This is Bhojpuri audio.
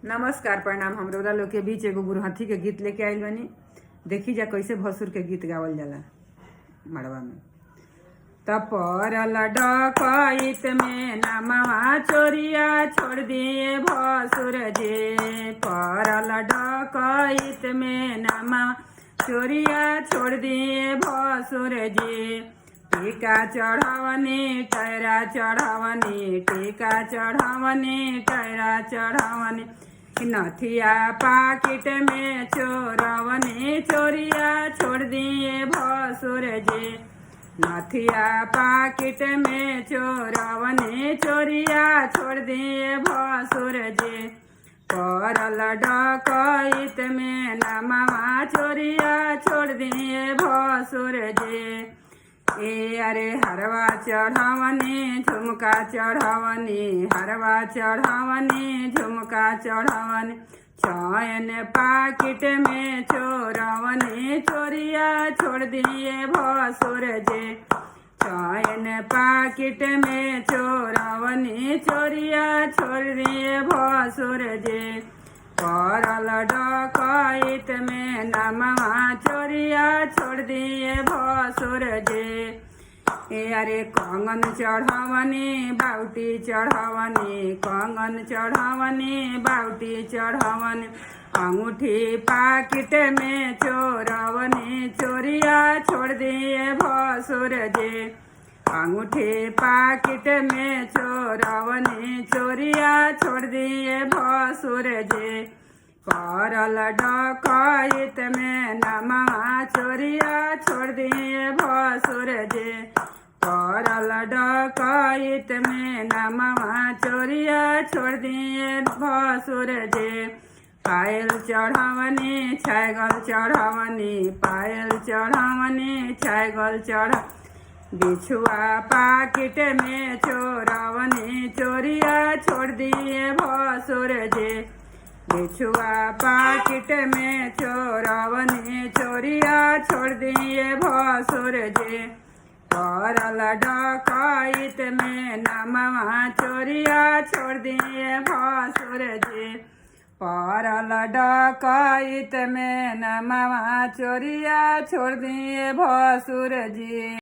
नमस्कार प्रणाम। हम रउरा लोग के बीच एगो गुरहथी के गीत लेके आइल बानी। देखी जा कैसे भसुर के गीत गावल जाला मड़वा में। तपरल डकैत में नमवा चोरिया छोड़ दिए भसुर जे। परल डकैत में नमवा चोरिया छोड़ दिए भसुर जे। टीका चढ़ावनी टैरा चढ़ावनी, टीका चढ़ावनी टैरा चढ़ावनी। नथिया पाकिट में चोरवनी, चोरिया छोड़ दिए भसुर जे। नथिया पाकिट में चोरवनी, चोरिया छोड़ दिए भसुर जे। परल डकैत में नमवा चोरिया छोड़ दिए भसुर जे। अरे हरवा चढ़ावनी झुमका चढ़ावनी, हरवा चढ़ावनी झुमका चढ़ावनी। चैन पाकिट में चोरवनी, चोरिया छोड़ दिए भसुर जे। चैन पाकिट में चोरवनी, चोरिया छोड़ दिए भसुर जे। परल डकैत में नमवा चोरिया छोड़ दिए भसुर जे। अरे कंगन चढ़ावनी बाउटी चढ़ावनी, कंगन चढ़ावनी बाउटी चढ़ावनी। अंगूठी पाकिट में चोरवनी, चोरिया छोड़ दिए भसुर जे। अंगूठी पाकिट में चोरवनी, चोरिया छोड़ दिए भसुर जे। परल डकैत में नमवा चोरिया छोड़ दिए भसुर जे। परल डकैत में नमवा चोरिया छोड़ दिए भसुर जे। पायल चढ़ावनी छैगल चढ़ावनी, पायल चढ़ावनी छैगल चढ़। बिछुआ पाकिट में चोरवनी, चोरिया छोड़ दिए भसुर जे। बिछुआ पाकिट में चोरवनी, चोरिया छोड़ दिए भसुर जे। परल डकैत में नमवा चोरिया छोड़ दिए भसुर जे। परल डकैत में नमवा चोरिया छोड़ दिए भसुर जी।